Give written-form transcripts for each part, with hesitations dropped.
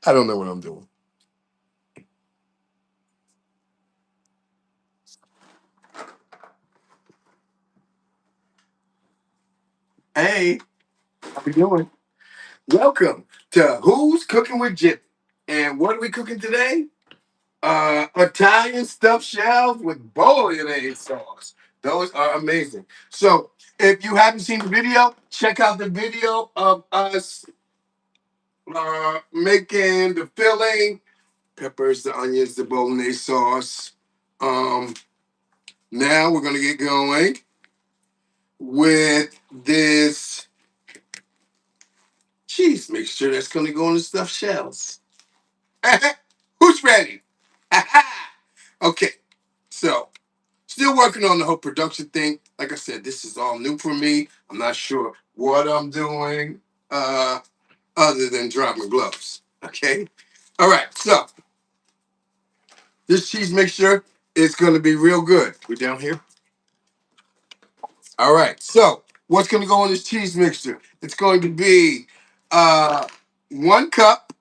I don't know what I'm doing. Hey, how we doing? Welcome to Who's Cooking with Jip. And what are we cooking today? Italian stuffed shells with Bolognese sauce. Those are amazing. So, if you haven't seen the video, check out the video of us making the filling, peppers, the onions, the Bolognese sauce. Um, Now we're gonna get going with this cheese mixture that's gonna go in the stuffed shells. Who's ready? Okay, so still working on the whole production thing. Like I said, this is all new for me. I'm not sure what I'm doing other than dropping gloves. Okay, all right. So this cheese mixture is going to be real good. We down here. All right. So what's going to go in this cheese mixture? It's going to be 1 cup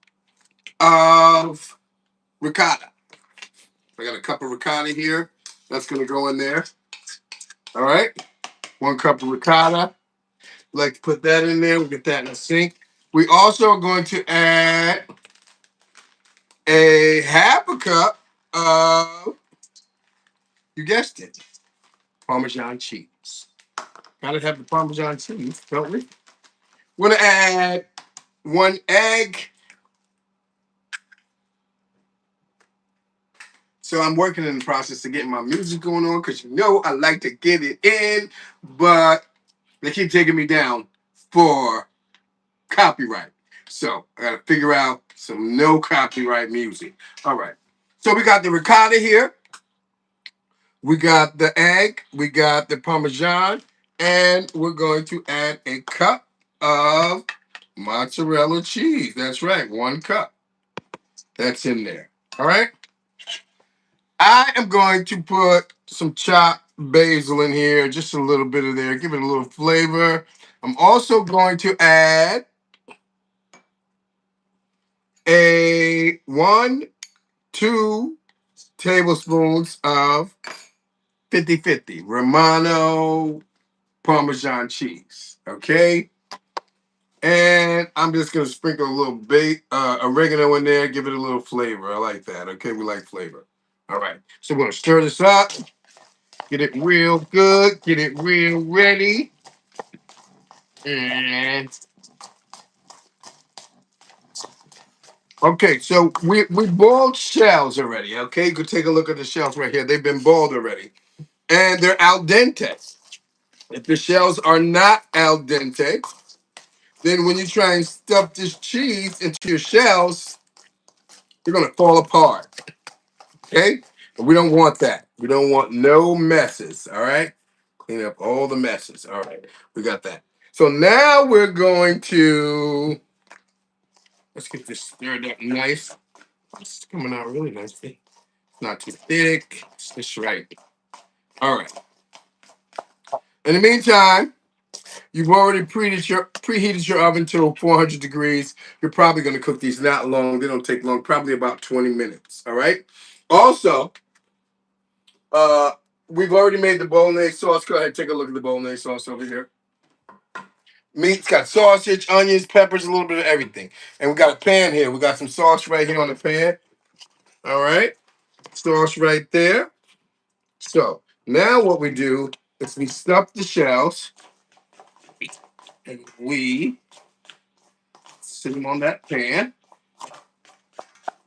of ricotta. I got a cup of ricotta here. That's going to go in there. All right. 1 cup of ricotta. Like to put that in there. We'll get that in the sink. We also are going to add a half a cup of, you guessed it, Parmesan cheese. Gotta have the Parmesan cheese, don't we? We're gonna add 1 egg. So I'm working in the process of getting my music going on because you know I like to get it in, but they keep taking me down for copyright. So I gotta figure out some no copyright music. All right. So we got the ricotta here. We got the egg. We got the Parmesan. And we're going to add a cup of mozzarella cheese. That's right. 1 cup. That's in there. All right. I am going to put some chopped basil in here. Just a little bit of there. Give it a little flavor. I'm also going to add a 2 tablespoons of 50/50 Romano Parmesan cheese. Okay. And I'm just gonna sprinkle a little oregano in there, give it a little flavor. I like that. Okay, we like flavor. All right. So we're gonna stir this up, get it real good, get it real ready. And okay, so we boiled shells already. Okay, you could take a look at the shells right here. They've been boiled already. And they're al dente. If the shells are not al dente, then when you try and stuff this cheese into your shells, they're gonna fall apart. Okay? And we don't want that. We don't want no messes. All right? Clean up all the messes. All right. We got that. So now we're going to let's get this stirred up nice. It's coming out really nicely. Not too thick. It's just right. All right. In the meantime, you've already preheated your oven to 400 degrees. You're probably going to cook these not long. They don't take long. Probably about 20 minutes. All right. Also, Uh, we've already made the bolognese sauce. Go ahead, take a look at the bolognese sauce over here. Meat's got sausage, onions, peppers, a little bit of everything. And we got a pan here. We got some sauce right here on the pan. All right. Sauce right there. So now what we do is we stuff the shells and we sit them on that pan.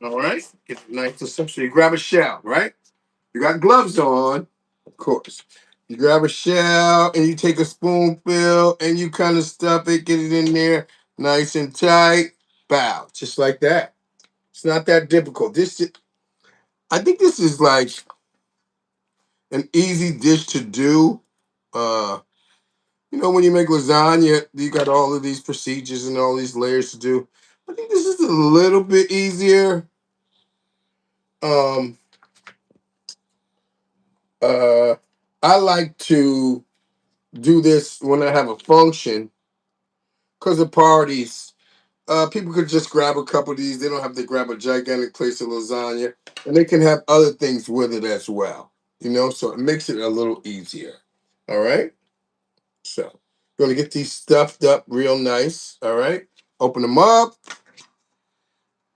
All right. Get it nice and stuff. So you grab a shell, right? You got gloves on, of course. You grab a shell and you take a spoonful and you kind of stuff it, get it in there nice and tight. Bow, just like that. It's not that difficult. I think this is like an easy dish to do. Uh, when you make lasagna, you got all of these procedures and all these layers to do. I think this is a little bit easier. Um, uh, I like to do this when I have a function because of parties. People could just grab a couple of these. They don't have to grab a gigantic place of lasagna, and they can have other things with it as well. So it makes it a little easier. All right. So we're gonna get these stuffed up real nice. All right. Open them up.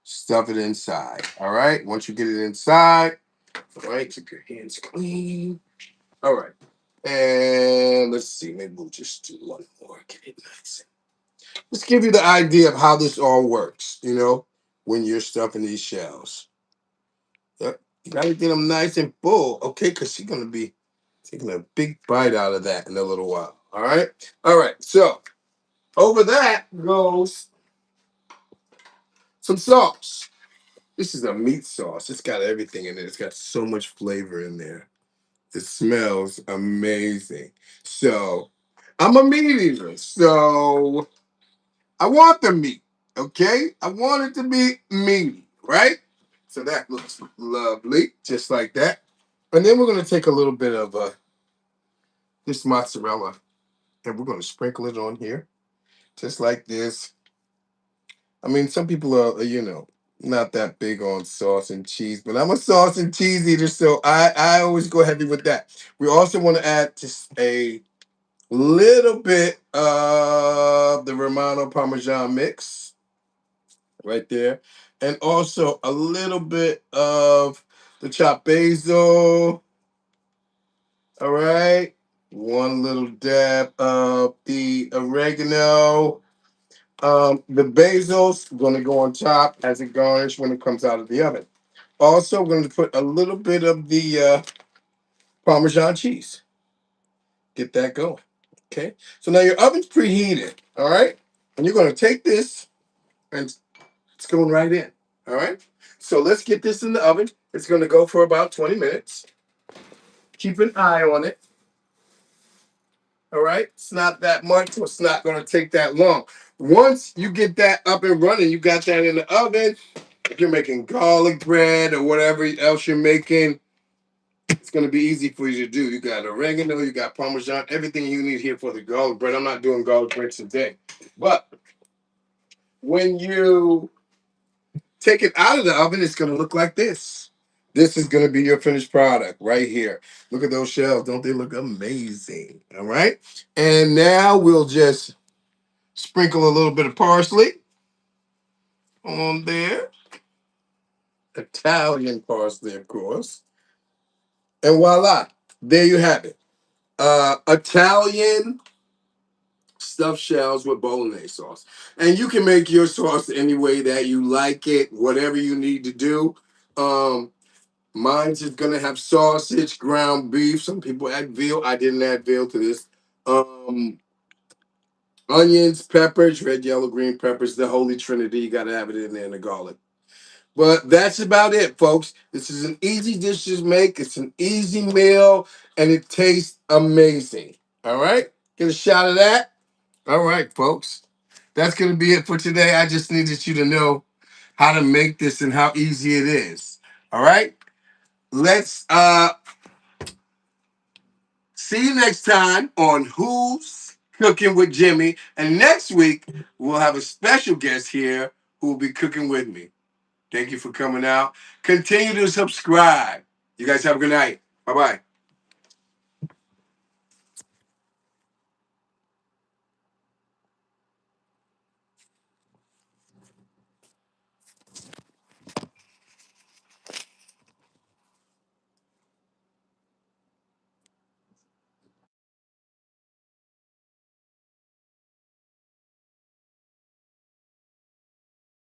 Stuff it inside. All right. Once you get it inside, all right. Keep your hands clean. All right. And let's see. Maybe we'll just do one more. Get it nice. Let's give you the idea of how this all works. When you're stuffing these shells. Yep. You gotta get them nice and full, okay? Because she's gonna be taking a big bite out of that in a little while. All right. All right. So over that goes some sauce. This is a meat sauce. It's got everything in it. It's got so much flavor in there. It smells amazing. So I'm a meat eater. So I want the meat. Okay? I want it to be meaty, right? So that looks lovely, just like that. And then we're gonna take a little bit of this mozzarella and we're gonna sprinkle it on here, just like this. I mean, some people are, not that big on sauce and cheese, but I'm a sauce and cheese eater, so I always go heavy with that. We also want to add just a little bit of the Romano Parmesan mix right there, and also a little bit of the chopped basil. All right, one little dab of the oregano. The basil's going to go on top as a garnish when it comes out of the oven. Also, we're going to put a little bit of the Parmesan cheese. Get that going. Okay. So now your oven's preheated. All right. And you're going to take this and it's going right in. All right. So let's get this in the oven. It's going to go for about 20 minutes. Keep an eye on it. All right. It's not that much, so it's not going to take that long. Once you get that up and running, you got that in the oven. If you're making garlic bread or whatever else you're making, it's going to be easy for you to do. You got oregano, you got Parmesan, everything you need here for the garlic bread. I'm not doing garlic bread today. But when you take it out of the oven, it's going to look like this. This is going to be your finished product right here. Look at those shells. Don't they look amazing? All right. And now we'll just sprinkle a little bit of parsley on there. Italian parsley, of course. And voila, there you have it. Italian stuffed shells with bolognese sauce. And you can make your sauce any way that you like it, whatever you need to do. Um, Mine's just gonna have sausage, ground beef. Some people add veal. I didn't add veal to this. Um, Onions, peppers, red, yellow, green peppers, the holy trinity. You gotta have it in there, and the garlic. But that's about it, folks. This is an easy dish to make. It's an easy meal, and it tastes amazing. All right? Get a shot of that. All right, folks. That's going to be it for today. I just needed you to know how to make this and how easy it is. All right? Let's see you next time on Who's Cooking with Jimmy. And next week, we'll have a special guest here who will be cooking with me. Thank you for coming out. Continue to subscribe. You guys have a good night. Bye bye.